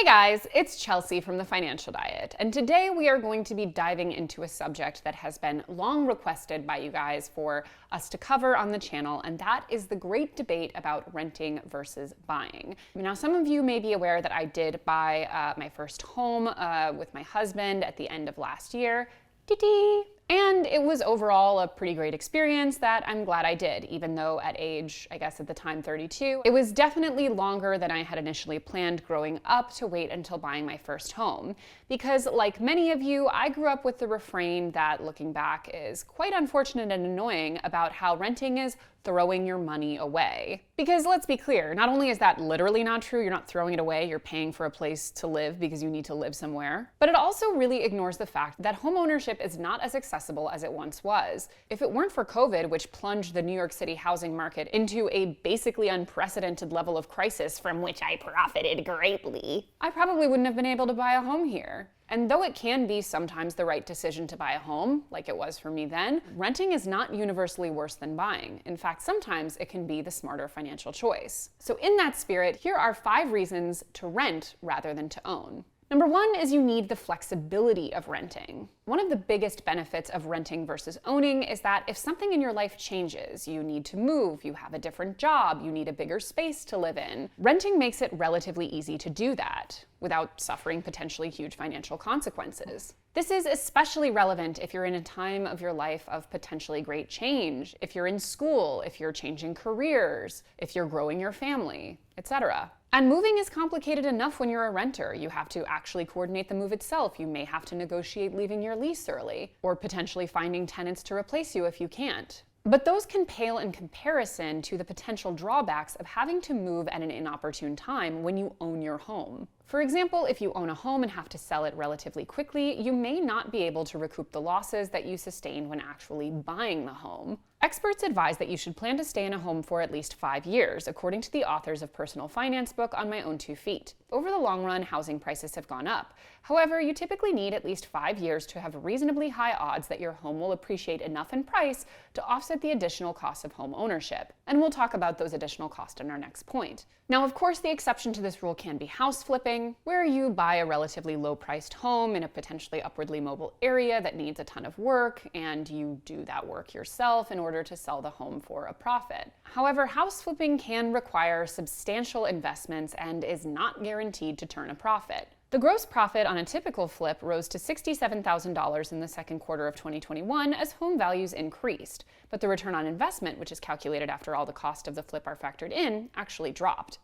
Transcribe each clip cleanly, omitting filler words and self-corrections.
Hey guys, it's Chelsea from The Financial Diet, and today we are going to be diving into a subject that has been long requested by you guys for us to cover on the channel, and that is the great debate about renting versus buying. Now, some of you may be aware that I did buy my first home with my husband at the end of last year. And it was overall a pretty great experience that I'm glad I did, even though at age, I guess at the time 32, it was definitely longer than I had initially planned growing up to wait until buying my first home. Because like many of you, I grew up with the refrain that looking back is quite unfortunate and annoying about how renting is throwing your money away. Because let's be clear, not only is that literally not true, you're not throwing it away, you're paying for a place to live because you need to live somewhere, but it also really ignores the fact that homeownership is not as accessible as it once was. If it weren't for COVID, which plunged the New York City housing market into a basically unprecedented level of crisis from which I profited greatly, I probably wouldn't have been able to buy a home here. And though it can be sometimes the right decision to buy a home, like it was for me then, renting is not universally worse than buying. In fact, sometimes it can be the smarter financial choice. So in that spirit, here are 5 reasons to rent rather than to own. Number 1 is you need the flexibility of renting. One of the biggest benefits of renting versus owning is that if something in your life changes, you need to move, you have a different job, you need a bigger space to live in, renting makes it relatively easy to do that without suffering potentially huge financial consequences. This is especially relevant if you're in a time of your life of potentially great change, if you're in school, if you're changing careers, if you're growing your family, etc. And moving is complicated enough when you're a renter. You have to actually coordinate the move itself. You may have to negotiate leaving your lease early, or potentially finding tenants to replace you if you can't. But those can pale in comparison to the potential drawbacks of having to move at an inopportune time when you own your home. For example, if you own a home and have to sell it relatively quickly, you may not be able to recoup the losses that you sustained when actually buying the home. Experts advise that you should plan to stay in a home for at least 5 years, according to the authors of Personal Finance book On My Own 2 Feet. Over the long run, housing prices have gone up. However, you typically need at least 5 years to have reasonably high odds that your home will appreciate enough in price to offset the additional costs of home ownership. And we'll talk about those additional costs in our next point. Now, of course, the exception to this rule can be house flipping, where you buy a relatively low-priced home in a potentially upwardly mobile area that needs a ton of work, and you do that work yourself in order to sell the home for a profit. However, house flipping can require substantial investments and is not guaranteed to turn a profit. The gross profit on a typical flip rose to $67,000 in the second quarter of 2021 as home values increased, but the return on investment, which is calculated after all the cost of the flip are factored in, actually dropped.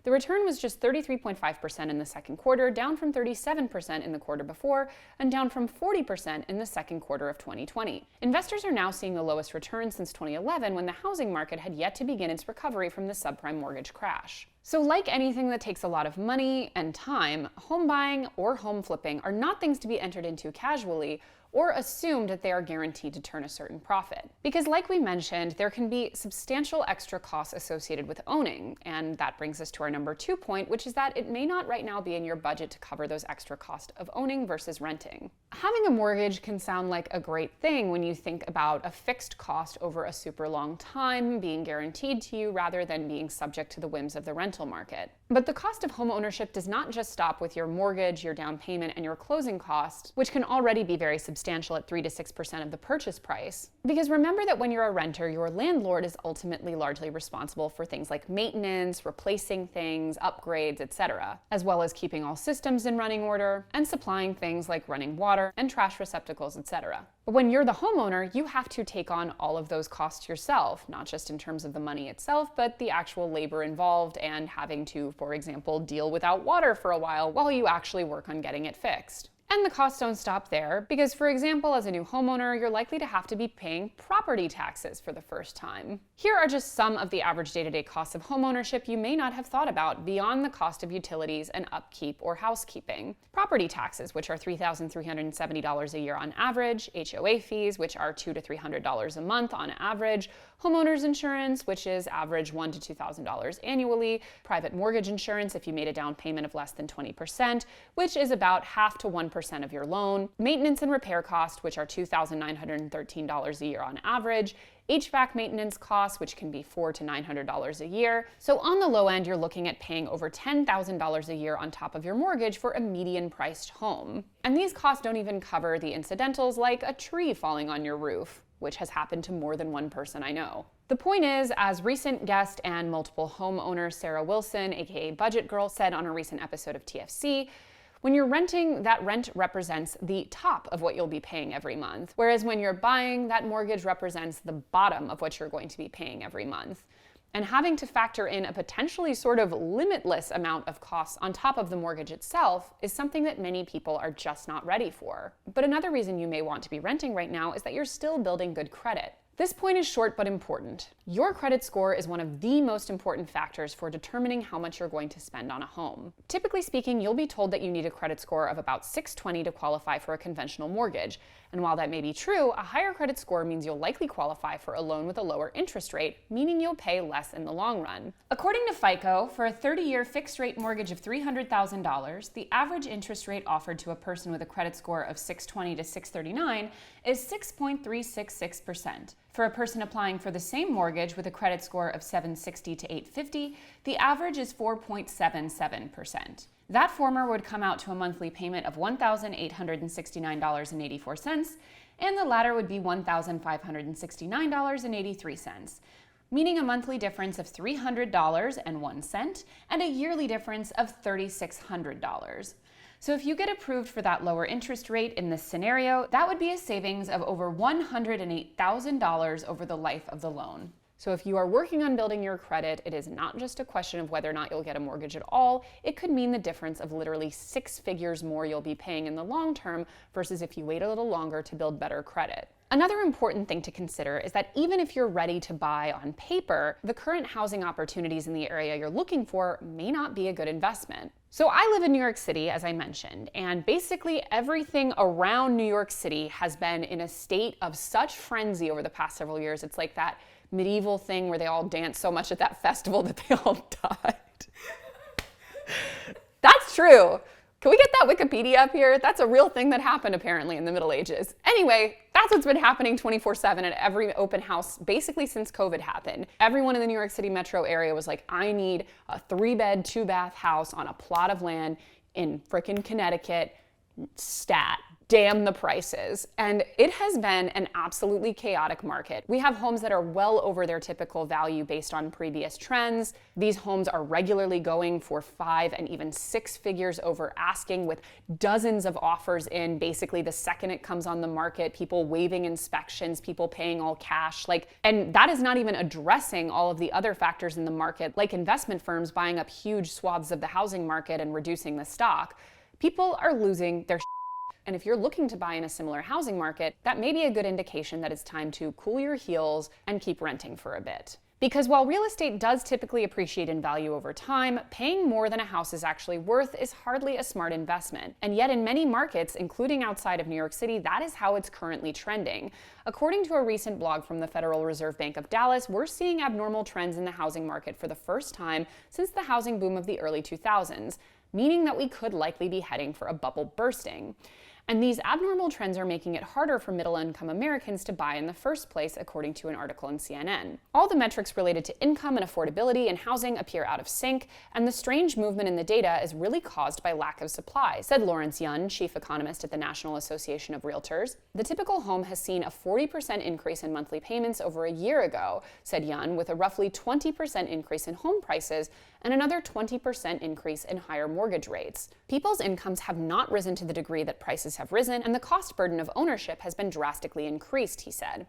The return was just 33.5% in the second quarter, down from 37% in the quarter before, and down from 40% in the second quarter of 2020. Investors are now seeing the lowest return since 2011, when the housing market had yet to begin its recovery from the subprime mortgage crash. So like anything that takes a lot of money and time, home buying or home flipping are not things to be entered into casually or assumed that they are guaranteed to turn a certain profit. Because like we mentioned, there can be substantial extra costs associated with owning, and that brings us to our number 2 point, which is that it may not right now be in your budget to cover those extra costs of owning versus renting. Having a mortgage can sound like a great thing when you think about a fixed cost over a super long time being guaranteed to you rather than being subject to the whims of the rental market. But the cost of home ownership does not just stop with your mortgage, your down payment, and your closing costs, which can already be very substantial at 3 to 6% of the purchase price. Because remember that when you're a renter, your landlord is ultimately largely responsible for things like maintenance, replacing things, upgrades, etc., as well as keeping all systems in running order and supplying things like running water and trash receptacles, etc. But when you're the homeowner, you have to take on all of those costs yourself, not just in terms of the money itself, but the actual labor involved and having to, for example, deal without water for a while you actually work on getting it fixed. And the costs don't stop there, because for example, as a new homeowner, you're likely to have to be paying property taxes for the first time. Here are just some of the average day-to-day costs of homeownership you may not have thought about beyond the cost of utilities and upkeep or housekeeping. Property taxes, which are $3,370 a year on average, HOA fees, which are $200 to $300 a month on average, homeowners insurance, which is average $1,000 to $2,000 annually, private mortgage insurance if you made a down payment of less than 20%, which is about half to 1% of your loan, maintenance and repair costs, which are $2,913 a year on average, HVAC maintenance costs, which can be $400 to $900 a year. So on the low end, you're looking at paying over $10,000 a year on top of your mortgage for a median-priced home. And these costs don't even cover the incidentals like a tree falling on your roof, which has happened to more than one person I know. The point is, as recent guest and multiple homeowner Sarah Wilson, aka Budget Girl, said on a recent episode of TFC, when you're renting, that rent represents the top of what you'll be paying every month. Whereas when you're buying, that mortgage represents the bottom of what you're going to be paying every month. And having to factor in a potentially sort of limitless amount of costs on top of the mortgage itself is something that many people are just not ready for. But another reason you may want to be renting right now is that you're still building good credit. This point is short but important. Your credit score is one of the most important factors for determining how much you're going to spend on a home. Typically speaking, you'll be told that you need a credit score of about 620 to qualify for a conventional mortgage. And while that may be true, a higher credit score means you'll likely qualify for a loan with a lower interest rate, meaning you'll pay less in the long run. According to FICO, for a 30-year fixed-rate mortgage of $300,000, the average interest rate offered to a person with a credit score of 620 to 639 is 6.366%. For a person applying for the same mortgage with a credit score of 760 to 850, the average is 4.77%. That former would come out to a monthly payment of $1,869.84, and the latter would be $1,569.83, meaning a monthly difference of $300.01 and a yearly difference of $3,600. So if you get approved for that lower interest rate in this scenario, that would be a savings of over $108,000 over the life of the loan. So if you are working on building your credit, it is not just a question of whether or not you'll get a mortgage at all. It could mean the difference of literally 6 figures more you'll be paying in the long term versus if you wait a little longer to build better credit. Another important thing to consider is that even if you're ready to buy on paper, the current housing opportunities in the area you're looking for may not be a good investment. So I live in New York City, as I mentioned, and basically everything around New York City has been in a state of such frenzy over the past several years. It's like that medieval thing where they all danced so much at that festival that they all died. That's true. Can we get that Wikipedia up here? That's a real thing that happened apparently in the Middle Ages. Anyway, that's what's been happening 24/7 at every open house basically since COVID happened. Everyone in the New York City metro area was like, I need a 3-bed, 2-bath house on a plot of land in frickin' Connecticut, stat. Damn the prices. And it has been an absolutely chaotic market. We have homes that are well over their typical value based on previous trends. These homes are regularly going for 5 and even 6 figures over asking, with dozens of offers in basically the second it comes on the market, people waiving inspections, people paying all cash. And that is not even addressing all of the other factors in the market, like investment firms buying up huge swaths of the housing market and reducing the stock. People are losing their and if you're looking to buy in a similar housing market, that may be a good indication that it's time to cool your heels and keep renting for a bit. Because while real estate does typically appreciate in value over time, paying more than a house is actually worth is hardly a smart investment. And yet in many markets, including outside of New York City, that is how it's currently trending. According to a recent blog from the Federal Reserve Bank of Dallas, we're seeing abnormal trends in the housing market for the first time since the housing boom of the early 2000s, meaning that we could likely be heading for a bubble bursting. And these abnormal trends are making it harder for middle-income Americans to buy in the first place, according to an article in CNN. All the metrics related to income and affordability in housing appear out of sync, and the strange movement in the data is really caused by lack of supply, said Lawrence Yun, chief economist at the National Association of Realtors. The typical home has seen a 40% increase in monthly payments over a year ago, said Yun, with a roughly 20% increase in home prices and another 20% increase in higher mortgage rates. People's incomes have not risen to the degree that prices have risen, and the cost burden of ownership has been drastically increased, he said.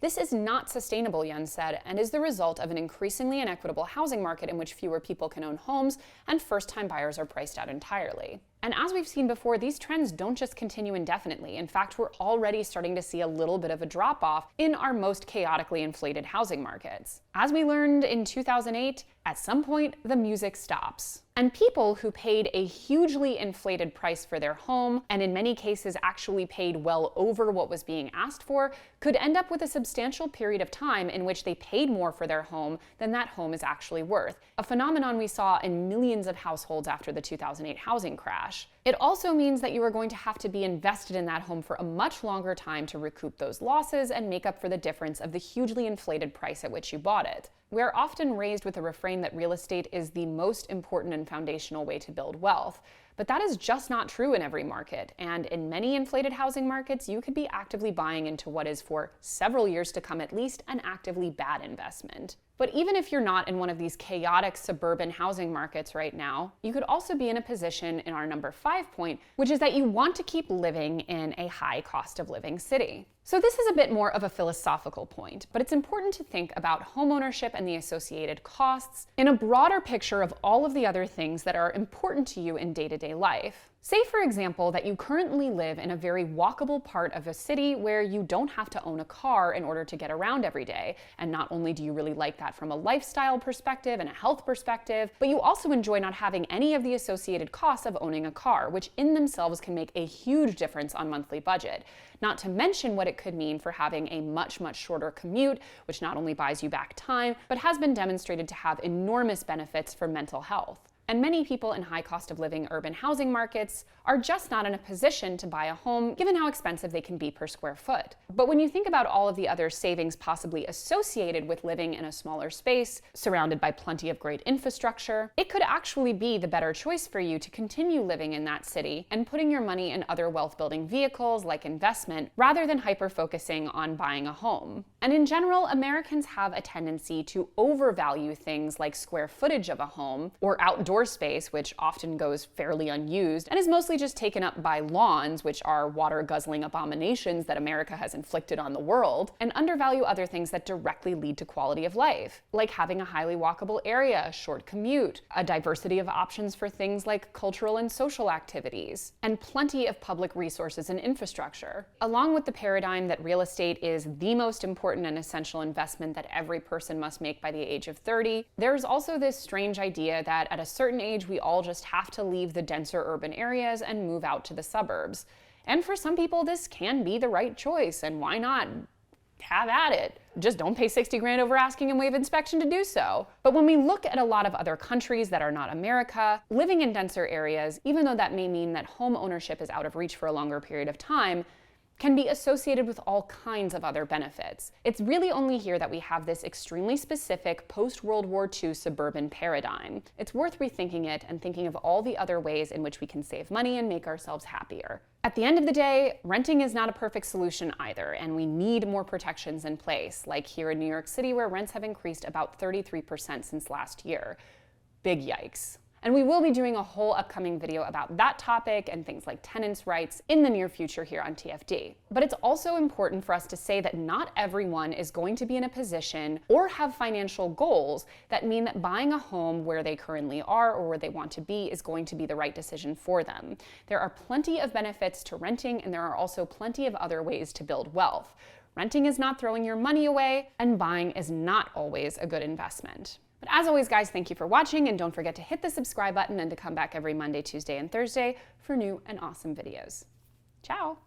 This is not sustainable, Yun said, and is the result of an increasingly inequitable housing market in which fewer people can own homes and first-time buyers are priced out entirely. And as we've seen before, these trends don't just continue indefinitely. In fact, we're already starting to see a little bit of a drop-off in our most chaotically inflated housing markets. As we learned in 2008, at some point, the music stops. And people who paid a hugely inflated price for their home, and in many cases actually paid well over what was being asked for, could end up with a substantial period of time in which they paid more for their home than that home is actually worth, a phenomenon we saw in millions of households after the 2008 housing crash. It also means that you are going to have to be invested in that home for a much longer time to recoup those losses and make up for the difference of the hugely inflated price at which you bought it. We are often raised with a refrain that real estate is the most important and foundational way to build wealth. But that is just not true in every market, and in many inflated housing markets, you could be actively buying into what is, for several years to come at least, an actively bad investment. But even if you're not in one of these chaotic suburban housing markets right now, you could also be in a position in our number 5 point, which is that you want to keep living in a high cost of living city. So this is a bit more of a philosophical point, but it's important to think about homeownership and the associated costs in a broader picture of all of the other things that are important to you in day-to-day life. Say, for example, that you currently live in a very walkable part of a city where you don't have to own a car in order to get around every day. And not only do you really like that from a lifestyle perspective and a health perspective, but you also enjoy not having any of the associated costs of owning a car, which in themselves can make a huge difference on monthly budget. Not to mention what it could mean for having a much, much shorter commute, which not only buys you back time, but has been demonstrated to have enormous benefits for mental health. And many people in high cost of living urban housing markets are just not in a position to buy a home given how expensive they can be per square foot. But when you think about all of the other savings possibly associated with living in a smaller space, surrounded by plenty of great infrastructure, it could actually be the better choice for you to continue living in that city and putting your money in other wealth-building vehicles like investment, rather than hyper-focusing on buying a home. And in general, Americans have a tendency to overvalue things like square footage of a home or outdoor space, which often goes fairly unused and is mostly just taken up by lawns, which are water-guzzling abominations that America has inflicted on the world, and undervalue other things that directly lead to quality of life, like having a highly walkable area, a short commute, a diversity of options for things like cultural and social activities, and plenty of public resources and infrastructure. Along with the paradigm that real estate is the most important and essential investment that every person must make by the age of 30, there's also this strange idea that at a certain age we all just have to leave the denser urban areas and move out to the suburbs. And for some people this can be the right choice, and why not? Have at it. Just don't pay 60 grand over asking and waive inspection to do so. But when we look at a lot of other countries that are not America, living in denser areas, even though that may mean that home ownership is out of reach for a longer period of time, can be associated with all kinds of other benefits. It's really only here that we have this extremely specific post-World War II suburban paradigm. It's worth rethinking it and thinking of all the other ways in which we can save money and make ourselves happier. At the end of the day, renting is not a perfect solution either, and we need more protections in place, like here in New York City, where rents have increased about 33% since last year. Big yikes. And we will be doing a whole upcoming video about that topic and things like tenants' rights in the near future here on TFD. But it's also important for us to say that not everyone is going to be in a position or have financial goals that mean that buying a home where they currently are or where they want to be is going to be the right decision for them. There are plenty of benefits to renting, and there are also plenty of other ways to build wealth. Renting is not throwing your money away, and buying is not always a good investment. But as always, guys, thank you for watching, and don't forget to hit the subscribe button and to come back every Monday, Tuesday, and Thursday for new and awesome videos. Ciao!